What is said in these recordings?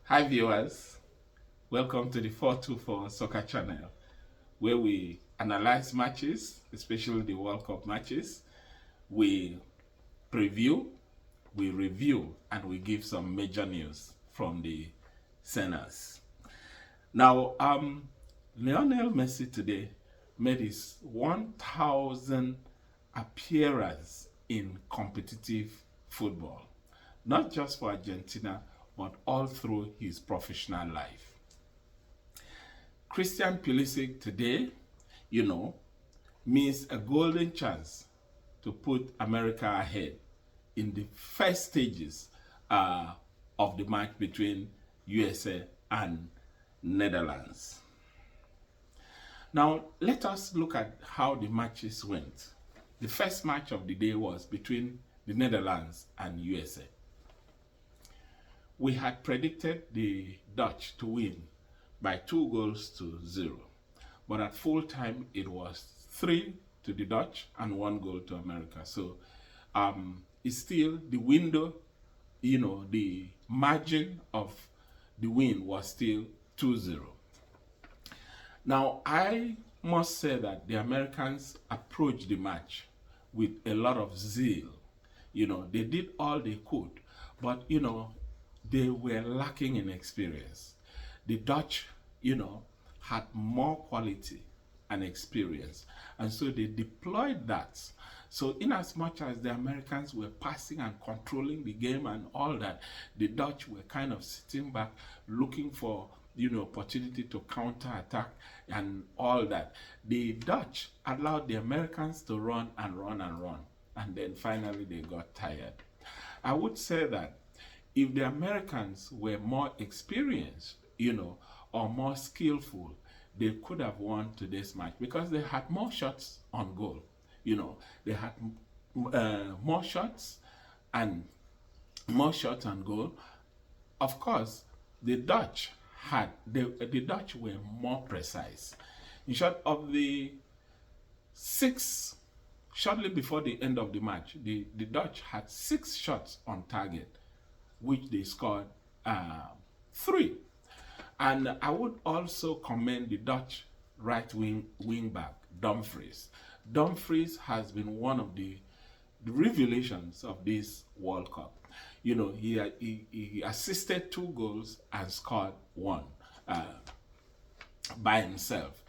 Hi viewers, welcome to the 424 Soccer Channel, where we analyze matches, especially the World Cup matches. We preview, we review, and we give some major news from the sceners. Now, Lionel Messi today made his 1,000 appearance in competitive football, not just for Argentina, but all through his professional life. Christian Pulisic today, missed a golden chance to put America ahead in the first stages of the match between USA and Netherlands. Now, let us look at how the matches went. The first match of the day was between the Netherlands and USA. We had predicted the Dutch to win by 2-0, but at full time it was 3 to the Dutch and 1 goal to America. So it's still the window, the margin of the win was still 2-0. Now, I must say that the Americans approached the match with a lot of zeal. They did all they could, but they were lacking in experience. The Dutch, had more quality and experience, and so they deployed that. So in as much as the Americans were passing and controlling the game and all that, the Dutch were kind of sitting back looking for opportunity to counter-attack and all that. The Dutch allowed the Americans to run and run and run, and then finally they got tired. I would say that if the Americans were more experienced, or more skillful, they could have won today's match because they had more shots on goal. They had more shots and more shots on goal. Of course, the Dutch were more precise. In short, of the 6, shortly before the end of the match, the Dutch had 6 shots on target, which they scored 3. And I would also commend the Dutch right wing back, Dumfries. Dumfries has been one of the revelations of this World Cup. He assisted 2 goals and scored 1 by himself.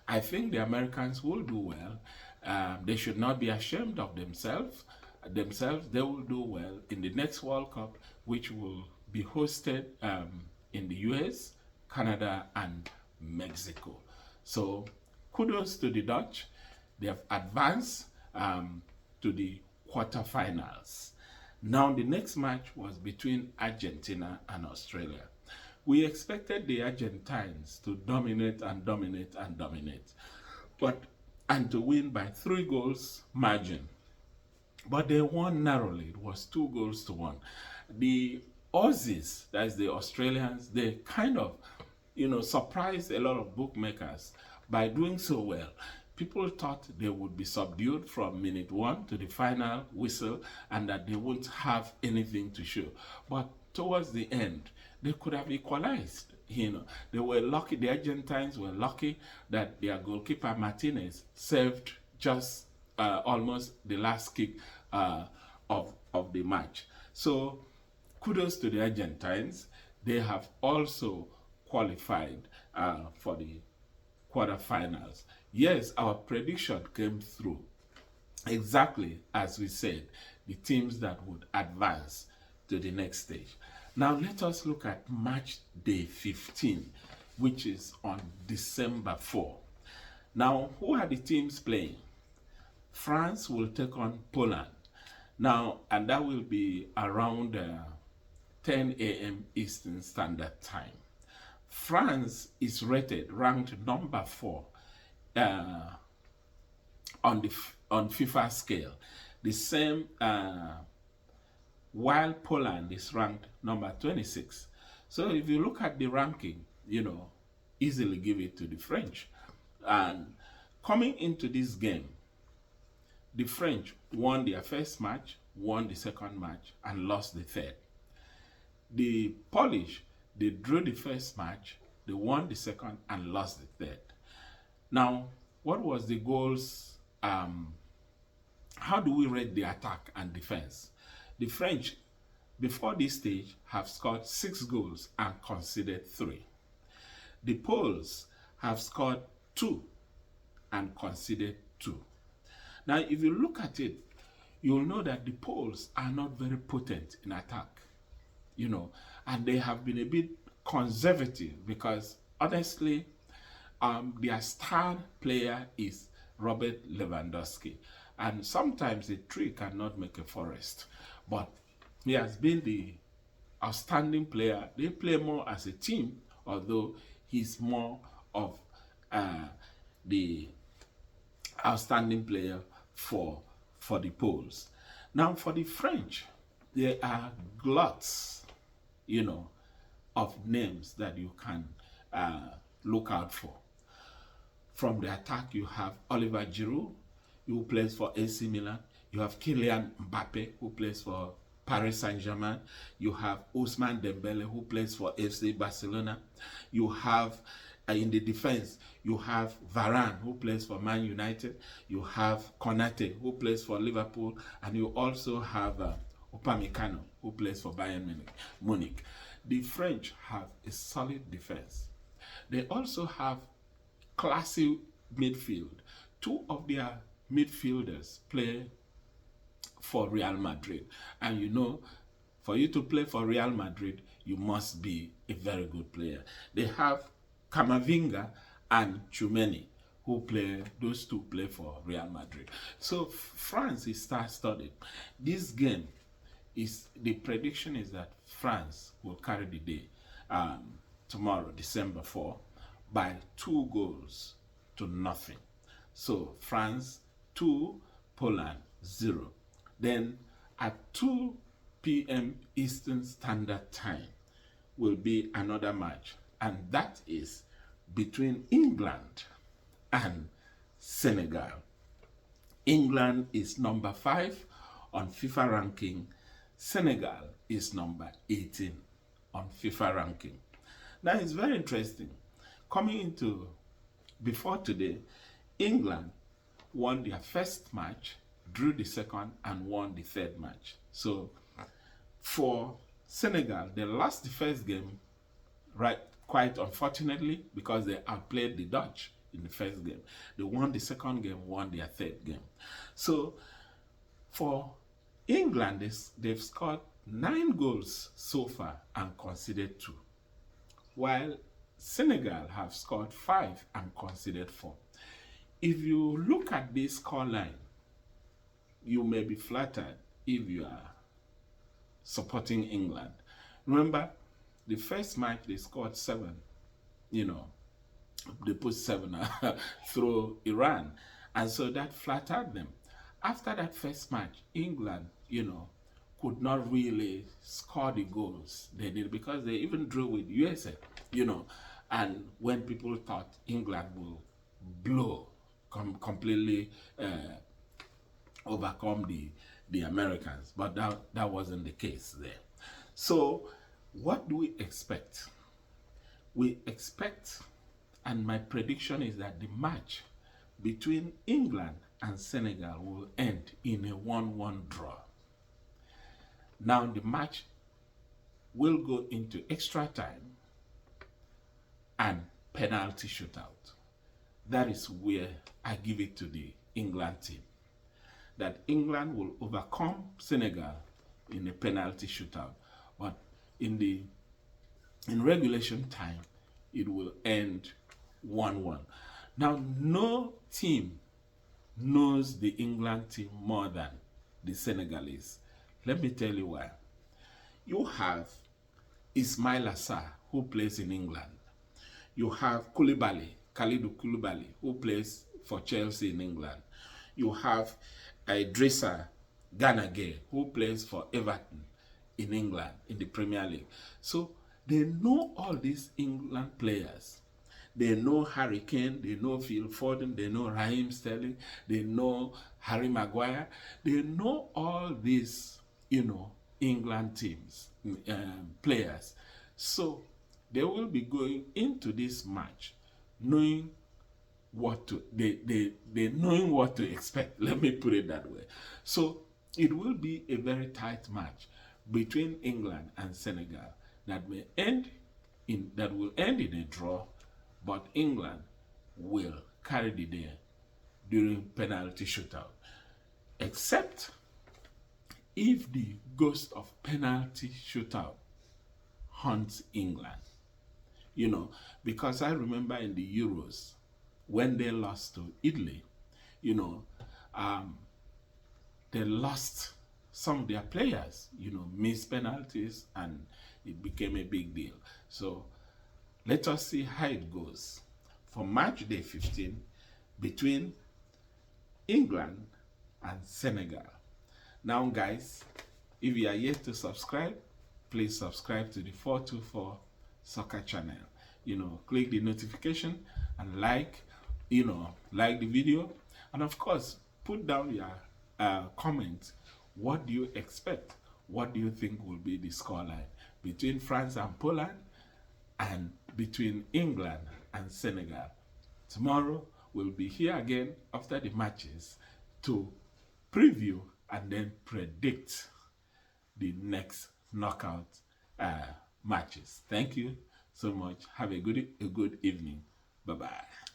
I think the Americans will do well. They should not be ashamed of themselves. They will do well in the next World Cup, which will be hosted in the US, Canada, and Mexico. So kudos to the Dutch. They have advanced to the quarterfinals. Now the next match was between Argentina and Australia. We expected the Argentines to dominate and dominate and dominate, and to win by 3 goals margin. But they won narrowly. It was 2-1. The Aussies, that's the Australians, they kind of, surprised a lot of bookmakers by doing so well. People thought they would be subdued from minute 1 to the final whistle and that they wouldn't have anything to show. But towards the end, they could have equalized. They were lucky. The Argentines were lucky that their goalkeeper Martinez saved just almost the last kick of the match. So kudos to the Argentines. They have also qualified for the quarterfinals. Yes, our prediction came through exactly as we said, the teams that would advance to the next stage. Now let us look at match day 15, which is on December 4. Now, who are the teams playing? France will take on Poland. Now, and that will be around 10 a.m. Eastern Standard Time. France is ranked number 4 on FIFA scale. The same, while Poland is ranked number 26. So if you look at the ranking, easily give it to the French. And coming into this game, the French won their first match, won the second match, and lost the third. The Polish, They drew the first match, they won the second, and lost the third. Now, what was the goals? How do we rate the attack and defense? The French, before this stage, have scored 6 goals and conceded 3. The Poles have scored 2 and conceded 2. Now, if you look at it, you'll know that the Poles are not very potent in attack, and they have been a bit conservative because, honestly, their star player is Robert Lewandowski. And sometimes a tree cannot make a forest. But he has been the outstanding player. They play more as a team, although he's more of the outstanding player for the Poles. Now, for the French, there are gluts, of names that you can look out for. From the attack, you have Oliver Giroud, who plays for AC Milan. You have Kylian Mbappe, who plays for Paris Saint-Germain. You have Ousmane Dembele, who plays for FC Barcelona. You have, in the defense, you have Varane, who plays for Man United. You have Konate, who plays for Liverpool. And you also have Upamecano, who plays for Bayern Munich. The French have a solid defense. They also have classy midfield. 2 of their midfielders play for Real Madrid. And for you to play for Real Madrid, you must be a very good player. They have Camavinga and Tchouameni, those 2 play for Real Madrid. So France is star-studded. This game, the prediction is that France will carry the day tomorrow, December 4, by 2 goals to nothing. So France 2, Poland 0. Then at 2 p.m. Eastern Standard Time will be another match, and that is between England and Senegal. England is number 5 on FIFA ranking. Senegal is number 18 on FIFA ranking. Now, it's very interesting. Coming into before today, England won their first match, drew the second, and won the third match. So for Senegal, they lost the first game, quite unfortunately, because they outplayed the Dutch in the first game. They won the second game, won their third game. So for England, they've scored 9 goals so far and conceded 2, while Senegal have scored 5 and conceded 4. If you look at this scoreline, you may be flattered if you are supporting England. Remember, the first match they scored 7, they put 7 through Iran, and so that flattered them. After that first match, England, could not really score the goals they did, because they even drew with USA, and when people thought England will blow, completely overcome the Americans, but that wasn't the case there. So what do we expect? We expect, and my prediction is that the match between England and Senegal will end in a 1-1 draw. Now the match will go into extra time and penalty shootout. That is where I give it to the England team, that England will overcome Senegal in a penalty shootout, but in regulation time it will end 1-1. Now, no team knows the England team more than the Senegalese. Let me tell you why. You have Ismail Assar, who plays in England. You have Kalidou Koulibaly, who plays for Chelsea in England. You have Idrissa Gana Gueye, who plays for Everton in England, in the Premier League. So they know all these England players. They know Harry Kane, they know Phil Foden, they know Raheem Sterling, they know Harry Maguire. They know all these, England teams, players. So they will be going into this match knowing what to they knowing what to expect. Let me put it that way. So it will be a very tight match between England and Senegal that will end in a draw, but England will carry the day during penalty shootout, except if the ghost of penalty shootout haunts England. You know, because I remember in the Euros when they lost to Italy, you know, they lost some of their players, you know, missed penalties, and it became a big deal. So let us see how it goes for match day 15 between England and Senegal. Now, guys, if you are yet to subscribe, please subscribe to the 424 Soccer channel. You know, click the notification and like the video, and of course, put down your comments. What do you expect? What do you think will be the scoreline between France and Poland, and between England and Senegal? Tomorrow we'll be here again after the matches to preview and then predict the next knockout matches. Thank you so much. Have a good evening. Bye-bye.